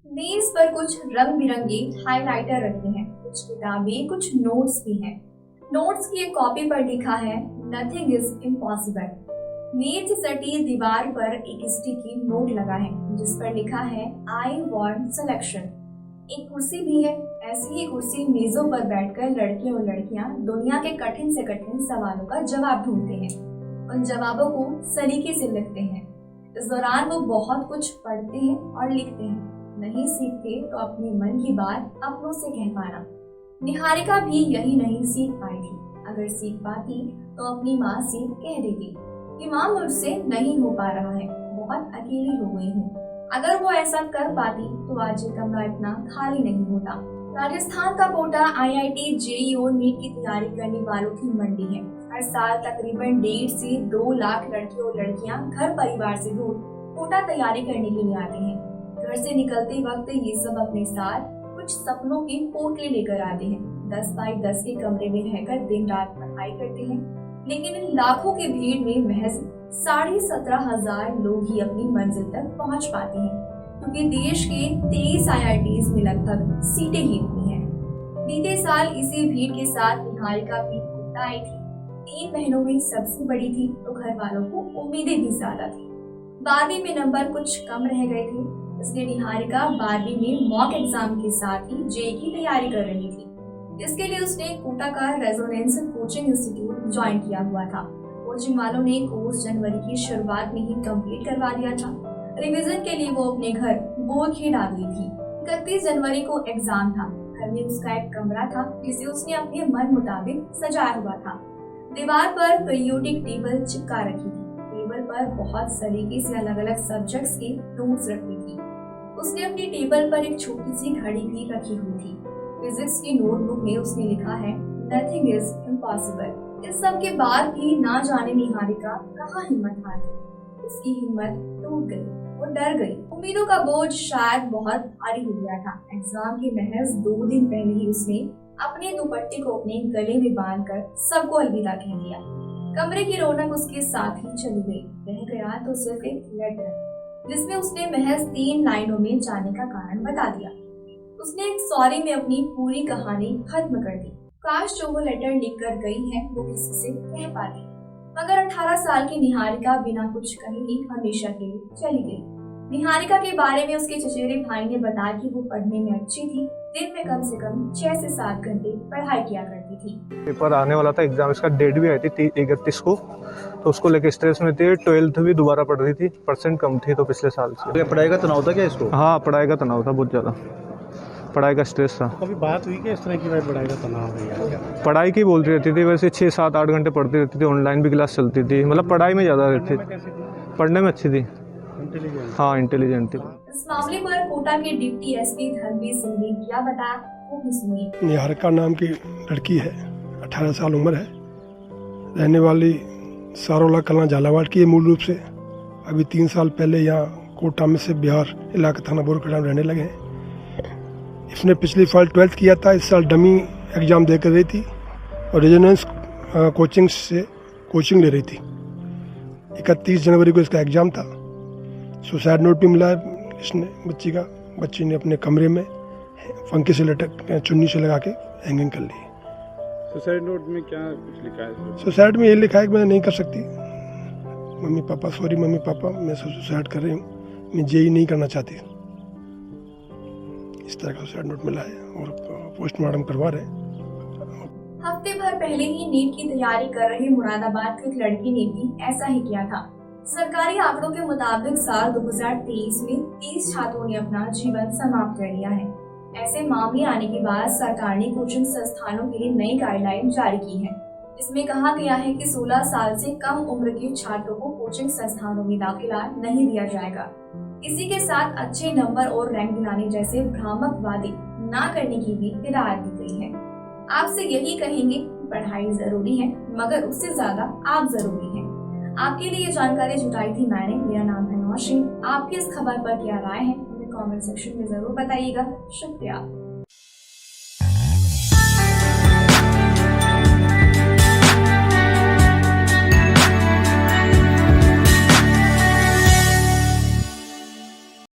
मेज पर कुछ रंग बिरंगे हाइलाइटर रखे हैं, कुछ किताबें, कुछ नोट्स भी हैं। नोट्स की एक कॉपी पर लिखा है नथिंग इज इम्पॉसिबल। मेज से सटी दीवार पर एक स्टिकी नोट लगा है जिस पर लिखा है आई वांट सिलेक्शन। एक कुर्सी भी है। ऐसी ही कुर्सी मेजों पर बैठकर लड़के और लड़कियां दुनिया के कठिन से कठिन सवालों का जवाब ढूंढते हैं। उन जवाबों को सलीके से लिखते हैं। इस दौरान वो बहुत कुछ पढ़ते हैं और लिखते हैं। नहीं सीखते तो अपने मन की बात अपनों से कह पाना। निहारिका भी यही नहीं सीख पाई थी। अगर सीख पाती तो अपनी माँ से कह देती कि माँ मुझसे नहीं हो पा रहा है, बहुत अकेली हो गई हूँ। अगर वो ऐसा कर पाती तो आज ये कमरा इतना खाली नहीं होता। राजस्थान का कोटा IIT JEE और नीट की तैयारी करने वालों की मंडी है। हर साल तकरीबन 1.5 से 2 लाख लड़के और लड़कियां घर परिवार से दूर कोटा तैयारी करने के लिए आते हैं। घर से निकलते वक्त ये सब अपने साथ कुछ सपनों की पोटली लेकर आते हैं। 10 बाई 10 के कमरे में रहकर दिन रात पढ़ाई करते हैं, लेकिन इन लाखों की भीड़ में महज 17,500 लोग ही अपनी मंजिल तक पहुंच पाते हैं, क्योंकि देश के 23 IITs में लगभग सीटें ही इतनी हैं। बीते साल इसी भीड़ के साथ निहारिका भी कोटा आई थी। 3 बहनों में सबसे बड़ी थी तो घर वालों को उम्मीदें भी ज्यादा थी। 12वीं में नंबर कुछ कम रह गए थे, इसलिए निहारिका 12वीं में मॉक एग्जाम के साथ ही JEE की तैयारी कर रही थी। इसके लिए उसने कोटा का रेजोनेंस कोचिंग इंस्टीट्यूट ज्वाइन किया हुआ था। कोचिंग वालों ने कोर्स जनवरी की शुरुआत में ही कंप्लीट करवा दिया था। रिवीजन के लिए वो अपने घर बोरखेड़ आ गई थी। 31 जनवरी को एग्जाम था। घर में उसका एक कमरा था जिसे उसने अपने मन मुताबिक सजाया हुआ था। दीवार पर पीरियोडिक टेबल चिपका रखी थी। टेबल पर बहुत सलीके से अलग अलग सब्जेक्ट्स के नोट्स रखी थी। उसने अपनी टेबल पर एक छोटी सी घड़ी भी रखी हुई थी। फिजिक्स की नोटबुक में उसने लिखा है नथिंग इज इम्पॉसिबल। इस सब के बाद भी ना जाने निहारिका कहाँ हिम्मत हार गई। उसकी हिम्मत टूट गई, वो डर गई। उम्मीदों का बोझ शायद बहुत भारी हो गया था। एग्जाम के महज 2 दिन पहले ही उसने अपने दुपट्टे को अपने गले में बांधकर सबको अलविदा कह दिया। कमरे की रौनक उसके साथ ही चली गई। रह गया तो सिर्फ एक लेटर जिसमें उसने महज 3 लाइनों में जाने का कारण बता दिया। उसने एक सॉरी में अपनी पूरी कहानी खत्म कर दी। काश जो वो लेटर लिख कर गई है वो किसी से कह पाती, मगर 18 साल की निहारिका बिना कुछ कहे ही हमेशा के लिए चली गई। निहारिका के बारे में उसके चचेरे भाई ने बताया कि वो पढ़ने में अच्छी थी। दिन में कम से कम 6 से 7 घंटे पढ़ाई किया करती थी। पेपर आने वाला था, एग्जाम इसका डेट भी आई थी 31 को, तो उसको लेके स्ट्रेस में थी। 12th भी दोबारा पढ़ रही थी, परसेंट कम थी तो पिछले साल से। पढ़ाई का तनाव था क्या इसको? हाँ, पढ़ाई का तनाव था, बहुत ज़्यादा पढ़ाई का स्ट्रेस था। कभी बात हुई कि इस तरह की पढ़ाई का तनाव है या? पढ़ाई की बोलती रहती थी, वैसे 6, 7, 8 घंटे पढ़ती रहती थी। ऑनलाइन भी क्लास चलती थी, मतलब पढ़ाई में ज़्यादा रहती थी। पढ़ने में अच्छी थी, हाँ, इंटेलिजेंट थी। इस मामले पर कोटा के डिप्टी SP धर्मवीर सिंह ने क्या बताया वो भी सुनिए। निहारिका नाम की लड़की है, 18 साल उम्र है, रहने वाली सारोला कलां झालावाड़ की है मूल रूप से। अभी 3 साल पहले यहाँ कोटा में से बिहार इलाका थाना बोरखेड़ा में रहने लगे हैं। इसने पिछली साल 12th किया था, इस साल डमी एग्जाम देकर रही थी और रेजोनेंस कोचिंग से कोचिंग ले रही थी। 31 जनवरी को इसका एग्जाम था। सुसाइड नोट भी मिला है इसने बच्ची ने अपने कमरे में फंके से लटक चुन्नी से लगा के हैंगिंग कर ली। सुसाइड नोट में क्या कुछ लिखा है? सुसाइड में ये लिखा है कि मैं नहीं कर सकती, mummy papa, sorry mummy papa, मैं सुसाइड कर रही हूँ, मैं JEE नहीं करना चाहती। इस तरह का सुसाइड नोट मिला है और पोस्टमार्टम करवा रहे हैं। हफ्ते भर पहले ही नीट की तैयारी कर रही मुरादाबाद की एक लड़की ने भी ऐसा ही किया था। सरकारी आंकड़ों के मुताबिक साल 2023 में 30 छात्रों ने अपना जीवन समाप्त कर लिया है। ऐसे मामले आने के बाद सरकार ने कोचिंग संस्थानों के लिए नई गाइडलाइन जारी की है। इसमें कहा गया है कि 16 साल से कम उम्र के छात्रों को कोचिंग संस्थानों में दाखिला नहीं दिया जाएगा। इसी के साथ अच्छे नंबर और रैंक दिलाने जैसे भ्रामक वादे न करने की भी हिदायत दी गई है। आपसे यही कहेंगे, पढ़ाई जरूरी है मगर उससे ज्यादा आप जरूरी हैं। आपके लिए ये जानकारी जुटाई थी मैंने। मेरा नाम है नौशीन। आपकी इस खबर पर क्या राय है हमें कमेंट सेक्शन में जरूर बताइएगा। शुक्रिया।